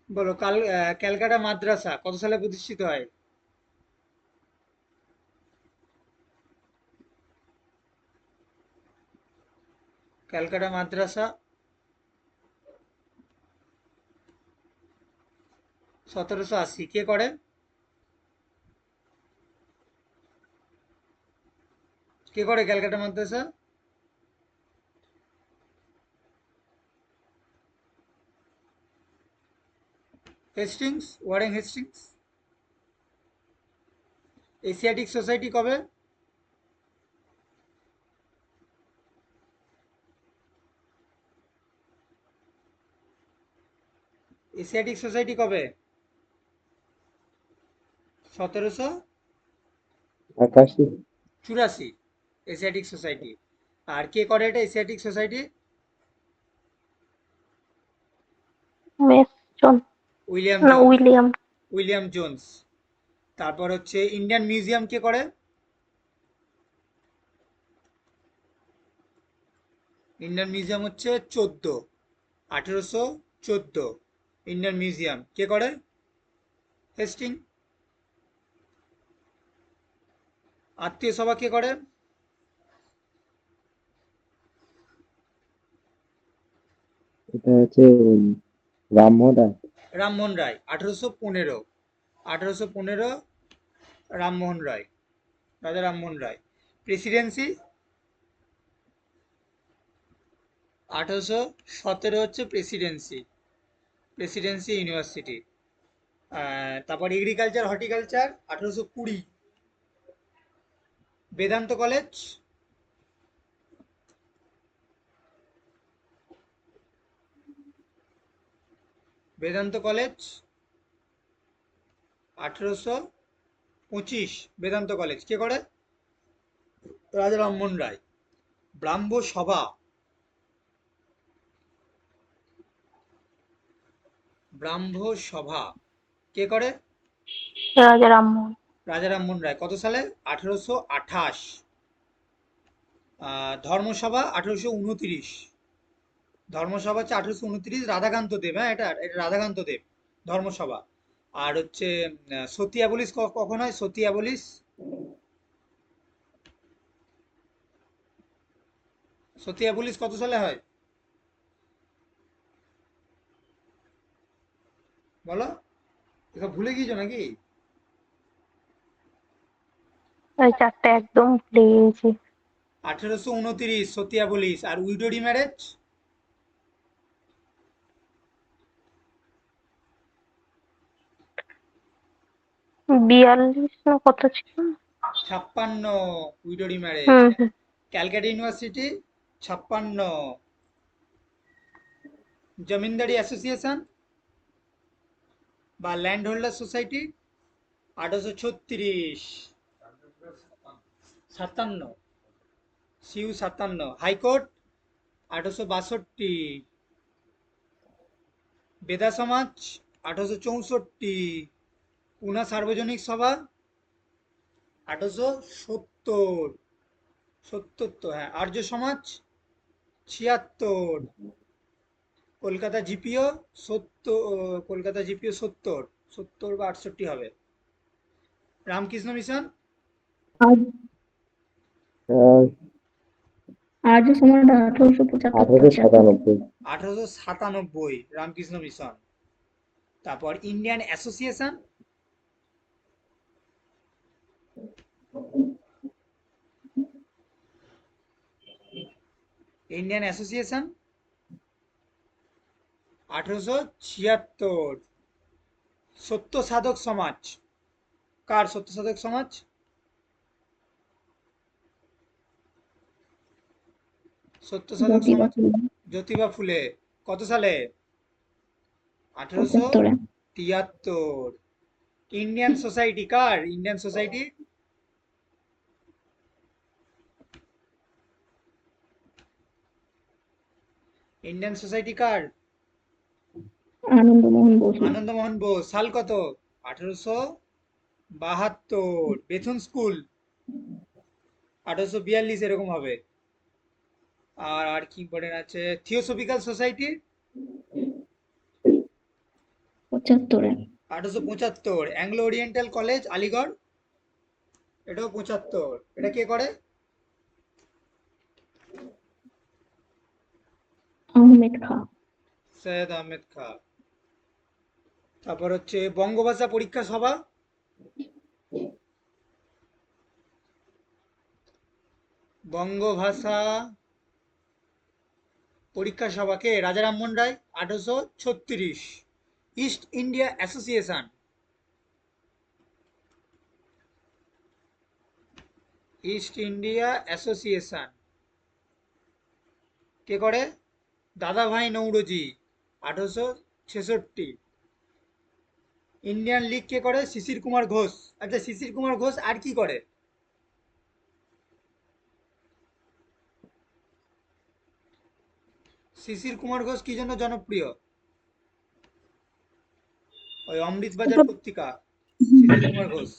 বলো, ক্যালকাটা মাদ্রাসা কত সালে প্রতিষ্ঠিত হয়? ক্যালকাটা মাদ্রাসা 1780। কে করে? কে করে ক্যালকাটা মাদ্রাসা? Hastings, Warren Hastings. Asiatic Society কবে? এশিয়াটিক সোসাইটি কবে? 81। 1784 এশিয়াটিক সোসাইটি। আর কে করে এটা, এশিয়াটিক সোসাইটি? মেসন উইলিয়াম না জোন্স। উইলিয়াম। William Jones. তারপর হচ্ছে ইন্ডিয়ান মিউজিয়াম কে করে? ইন্ডিয়ান মিউজিয়াম হচ্ছে 1814। ইন্ডিয়ান মিউজিয়াম কে করে? হেস্টিং। আত্মীয় সভা কে করে? এটা হচ্ছে রামমোহন রায়। রামমোহন রায়, 1815। 1815 রামমোহন রায়, রাজা রামমোহন রায়। প্রেসিডেন্সি 1817 হচ্ছে প্রেসিডেন্সি। Presidency university. তারপর agriculture horticulture 1820। Vedanta college. Vedanta college 1825। Vedanta college কে করে? রাজা রামমোহন রায়। ব্রাহ্ম সভা। ব্রাহ্ম সভা কে করে? রাজা রামমোহন। রাজা রামমোহন রায়। কত সালে? 1828। ধর্মসভা 1829। ধর্মসভা হচ্ছে 1829, রাধাকান্ত দেব। হ্যাঁ, এটা রাধাকান্ত দেব ধর্মসভা। আর হচ্ছে সতিয়া পুলিশ কখন হয়? সতিয়া পুলিশ, সতিয়া পুলিশ কত সালে হয়? বলো, এসব ভুলে গিয়েছো নাকি? ওই চারটে একদম ভুলে গিয়েছি। 1829 সতিয়া পুলিশ। আর উইডোরি ম্যারেজ? 42 না কত ছিল? 56 উইডোরি ম্যারেজ। হুম হুম। ক্যালকাটা ইউনিভার্সিটি 56। জমিনদারি অ্যাসোসিয়েশন বা ল্যান্ড হোল্ডার সোসাইটি 1836। 57। সিউ 57। হাইকোর্ট 1862। বেদা সমাজ 1864। পুনা সার্বজনিক সভা 1870। 70 তো, হ্যাঁ। আর্য সমাজ 76। কলকাতা জিপিও 70। কলকাতা জিপিও 70। 70 বা 68 হবে। রামকৃষ্ণ মিশন আজ আহ, আর্য সমাজ 1875 সালে। 1897। 1897 রামকৃষ্ণ মিশন। তারপর ইন্ডিয়ান অ্যাসোসিয়েশন ইন্ডিয়ান অ্যাসোসিয়েশন 1876। সত্য সাধক সমাজ কার? সত্য সাধক সমাজ সত্য সাধক জ্যোতিবা সমাজ ফুলে জ্যোতিবা ফুলে। কত সালে? 75-এ। 1873। ইন্ডিয়ান সোসাইটি কার? ইন্ডিয়ান সোসাইটি ইন্ডিয়ান সোসাইটি কার? আনন্দমোহন বসু। আনন্দমোহন বোস। সাল কত? 1872। বেথুন স্কুল 1842 এরকম হবে। আর কি ইম্পর্টেন্ট আছে, থিওসফিক্যাল সোসাইটি 75-এ 1875। অ্যাংলো ওরিয়েন্টাল কলেজ আলিগড়, এটাও 75। এটা কে করে? আহমেদ খাঁ সৈয়দ আহমেদ খাঁ। তারপর হচ্ছে বঙ্গভাষা পরীক্ষা সভা, বঙ্গভাষা পরীক্ষা সভা কে? Raja Rammohan Roy, 1836। East India association, East India association কে করে? দাদাভাই নৌরোজি, 1866। ইন্ডিয়ান লীগ কে করে? শিশির কুমার ঘোষ। আচ্ছা, শিশির কুমার ঘোষ আর কি করে? শিশির কুমার ঘোষ কি জন্য জনপ্রিয়? ওই Amrita Bazar Patrika, Sisir Kumar Ghosh.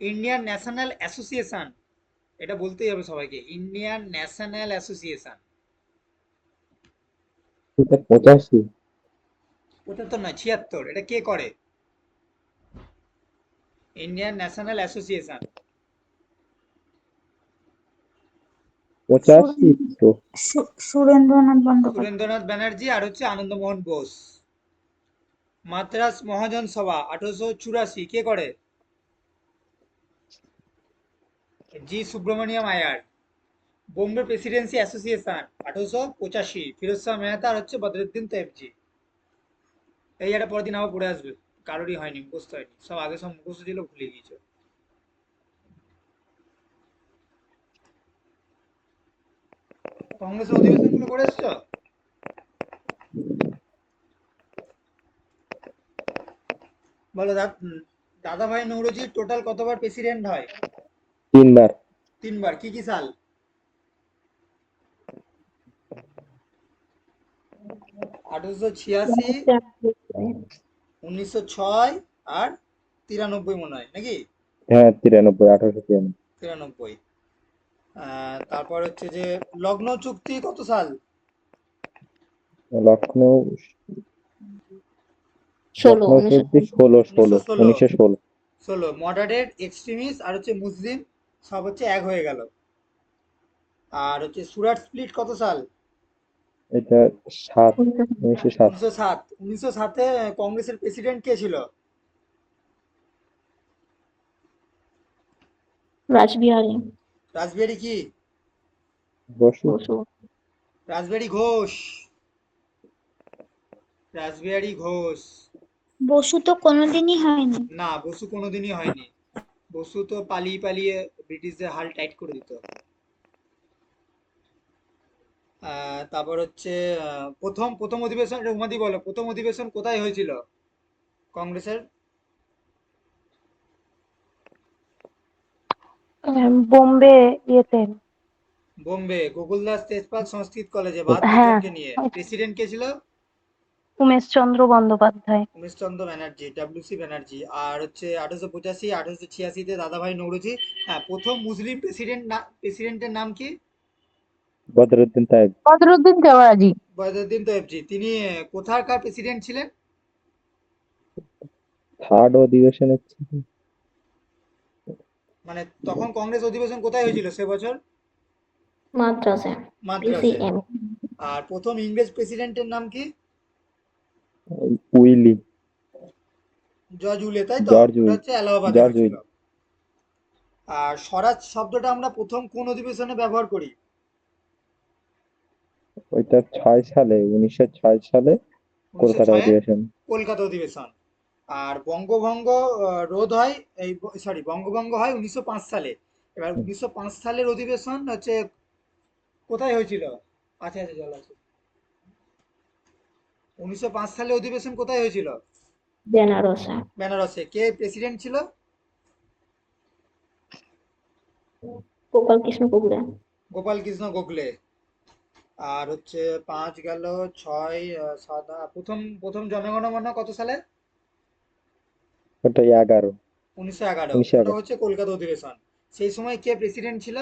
Indian national association, এটা বলতেই হবে সবাইকে, ইন্ডিয়ান ন্যাশনাল অ্যাসোসিয়েশন। এটা 85। 75 নয়, 76। এটা কে করে? Indian national association. 85 তো। সুরেন্দ্রনাথ বন্দ্যোপাধ্যায়। সুরেন্দ্রনাথ ব্যানার্জি আর হচ্ছে আনন্দমোহন বোস। মাদ্রাস মহাজন সভা 1884 কে করে? জি সুব্রমণিয়াম আয়ার। বোম্বে প্রেসিডেন্সি অ্যাসোসিয়েশন 1885, ফিরোজ শাহ মেহতা আর হচ্ছে বদরুদ্দিন তৈবজি। এই একটা পরের দিন আবার পড়ে আসবে, কারোরই হয়নি, মুখস্থ হয়নি, সব আগে সব মুখস্থ ছিল, ভুলে গিয়েছে। কংগ্রেসের অধিবেশন গুলো করে এসছো? বলো দাদাভাই নৌরোজি টোটাল কতবার প্রেসিডেন্ট হয়? 3 বার। 3 বার। কি কি সাল? 1886, 1906 আর 93 মনে হয়, নাকি? হ্যাঁ, 93, 1893। 93। তারপর হচ্ছে যে লখনৌ চুক্তি কত সাল? লখনৌ 16 লখনৌ চুক্তি 16 1916। 16। মডারেট, এক্সট্রিমিস্ট আর হচ্ছে মুসলিম সব হচ্ছে এক হয়ে গেল। আর হচ্ছে সুরাট স্প্লিট কত সাল? এটা 1907। 1907। 1907-এ কংগ্রেসের প্রেসিডেন্ট কে ছিল? রাসবিহারী রাসবিহারী কি? বসু। বসু রাসবিহারী ঘোষ। রাসবিহারী ঘোষ। বসু তো কোনোদিনই হয়নি। না, বসু কোনোদিনই হয়নি। বসু তো পালিয়ে পালিয়ে ব্রিটিশদের হাল টাইট করে দিত। তারপর হচ্ছে প্রথম প্রথম অধিবেশন, এটা উমাদি বলো, প্রথম অধিবেশন কোথায় হয়েছিল কংগ্রেসের? বোম্বে ইয়েতে। বোম্বে, গোকুলদাস তেজপাল সংস্কৃত কলেজে, হ্যাঁ, 72 জনকে নিয়ে। প্রেসিডেন্ট কে ছিল? উমেশচন্দ্র বন্দ্যোপাধ্যায়। উমেশচন্দ্র ব্যানার্জি, ডাব্লিউসি ব্যানার্জি। আর হচ্ছে 1885, 1886-তে দাদাভাই নৌরোজি। হ্যাঁ, প্রথম মুসলিম প্রেসিডেন্টের নাম কি? বদরুদ্দিন তায়েব। বদরুদ্দিন তেওয়াজি। বদরুদ্দিন তৈবজি। তিনি কোথাকার প্রেসিডেন্ট ছিলেন? থার্ড অধিবেশনের ছিল। মানে তখন কংগ্রেস অধিবেশন কোথায় হয়েছিল সে বছর? মাদ্রাসে মাদ্রাসে। পিসিএম আর প্রথম ইংরেজ প্রেসিডেন্টের নাম কি? উইলি। জর্জ উইলে, তাই তো? জর্জ ওটা উইল। হচ্ছে এলাহাবাদে জর্জ হয়েছিল। উইল। আর স্বরাজ শব্দটা আমরা প্রথম কোন অধিবেশনে ব্যবহার করি? ওইটা 1906 সালে কলকাতা 1906-এ অধিবেশন। কলকাতা অধিবেশন। আর বঙ্গভঙ্গ রোধ হয়, এই সরি, বঙ্গভঙ্গ হয় 1905 সালে। এবার 1905 সালের অধিবেশন হচ্ছে কোথায় হয়েছিল? আচ্ছা আচ্ছা, জল আছে। 1905 সালে অধিবেশন কোথায় হয়েছিল? বেনারসে বেনারসে। কে প্রেসিডেন্ট ছিল? গোপাল কৃষ্ণ গোখলে গোপাল কৃষ্ণ গোখলে। আর হচ্ছে 5 গেল, 6 প্রথম প্রথম জনগণমনা কত সালে? ওটা 11। 1911। ওটা 1911। হচ্ছে কলকাতা অধিবেশন। সেই সময় কে প্রেসিডেন্ট ছিল?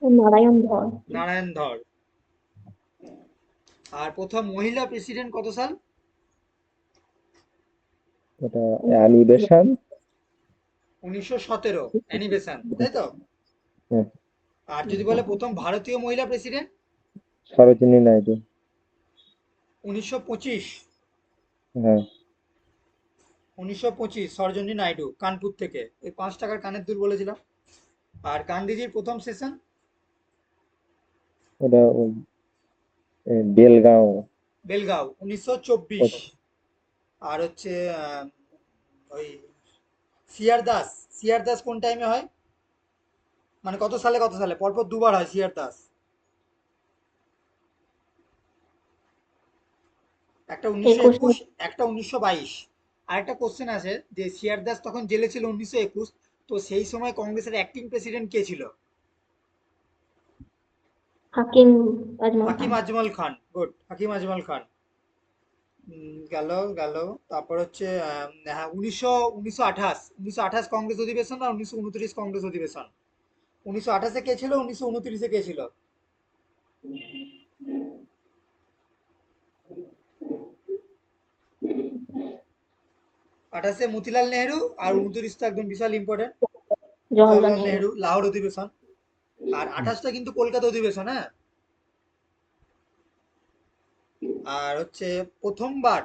নারায়ণ ধর। নারায়ণ ধর। আর প্রথম মহিলা প্রেসিডেন্ট কত সাল? ওটা অ্যানি বেসান্ট। 1917 অ্যানি বেসান্ট, তাই তো? হ্যাঁ, আর যদি বলে প্রথম ভারতীয় মহিলা প্রেসিডেন্ট? সরোজিনী নাইডু। 1925। হ্যাঁ, 1925 সরোজিনী নাইডু, কানপুর থেকে। এই 5 টাকার কানের দুল বলেছিলাম। আর গান্ধীজির প্রথম সেশন? ওটা ওই বেলগাঁও। বেলগাঁও, 1924। আর হচ্ছে ওই সিআর দাস। সিআর দাস কোন টাইমে হয়? মানে কত সালে কত সালে? পরপর দুবার হয় সিআর দাস। একটা 1921, 21 একটা 1922। আর একটা কোশ্চেন আছে যে সিআর দাস তখন জেলে ছিল 1921, তো সেই সময় কংগ্রেসের অ্যাক্টিং প্রেসিডেন্ট কে ছিল? হাকিম আজমল হাকিম খান। আজমল খান। গুড, হাকিম আজমল খান। গেল গেল। তারপর হচ্ছে হ্যাঁ, 1928 কংগ্রেস অধিবেশন আর 1929 কংগ্রেস অধিবেশন। 1928-এ কে ছিল, 1929-এ কে ছিল? 28-এ মতিলাল নেহেরু, আর 29 তো একদম বিশাল ইম্পর্টেন্ট, জওহরলাল জওহরলাল নেহেরু। নেহেরু, লাহোর অধিবেশন। আর 28টা কিন্তু কলকাতা অধিবেশন, হ্যাঁ। আর হচ্ছে প্রথমবার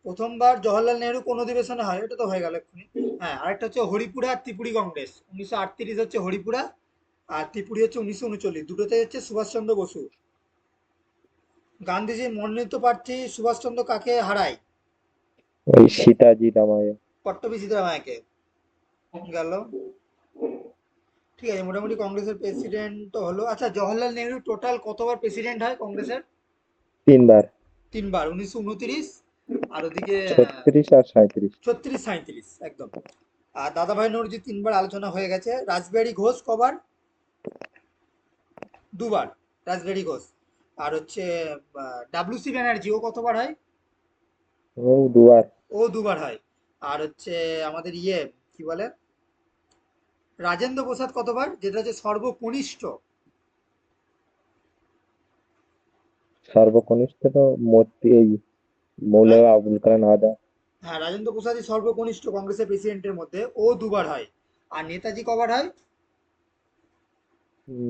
প্রথমবার জওহরলাল নেহেরু কোন অধিবেশনে হয়, এটা তো হয়ে গেল এক্ষুনি। হ্যাঁ, আরেকটা হচ্ছে হরিপুরা আর ত্রিপুরী কংগ্রেস। 1938 হচ্ছে হরিপুরা, আর ত্রিপুরী হচ্ছে 1939। দুটোতে হচ্ছে সুভাষচন্দ্র বসু। গান্ধীজির মনোনীত প্রার্থী সুভাষচন্দ্র কাকে হারায়? ওই সীতাজি রামায়ণ। পট্টবী সিদ্ধরামায়াকে। গেল। ঠিক আছে, মোটামুটি কংগ্রেসের প্রেসিডেন্ট তো হলো। আচ্ছা, জওহরলাল নেহেরু টোটাল কতবার প্রেসিডেন্ট হয় কংগ্রেসের? 3বার। 3বার, 1929 আর ওদিকে 36 আর 37। 36, 37, একদম। আর দাদাভাই নৌরজি 3বার আলোচনা হয়ে গেছে। রাসবিহারী ঘোষ কবার? 2বার, রাসবিহারী ঘোষ। আর হচ্ছে ডাব্লিউসি ব্যানার্জি, ও কতবার হয়? ও 2বার। ও 2বার হয়। আর হচ্ছে আমাদের কি বলে, রাজেন্দ্র প্রসাদ কতবার, যেটা হচ্ছে সর্বকনিষ্ঠ? সর্বকনিষ্ঠ তো মূর্তি এই মৌলানা রা- আবুল কালাম আজাদ। হ্যাঁ, রাজেন্দ্র প্রসাদই সর্বকনিষ্ঠ কংগ্রেসের প্রেসিডেন্টের মধ্যে, ও 2বার হয়। আর নেতাজি কবার হয়?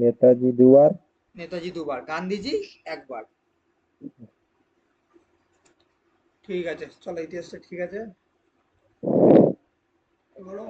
নেতাজি 2বার। নেতাজি 2বার, গান্ধীজি 1বার। ঠিক আছে, চলো ইতিহাসটা ঠিক আছে। গরম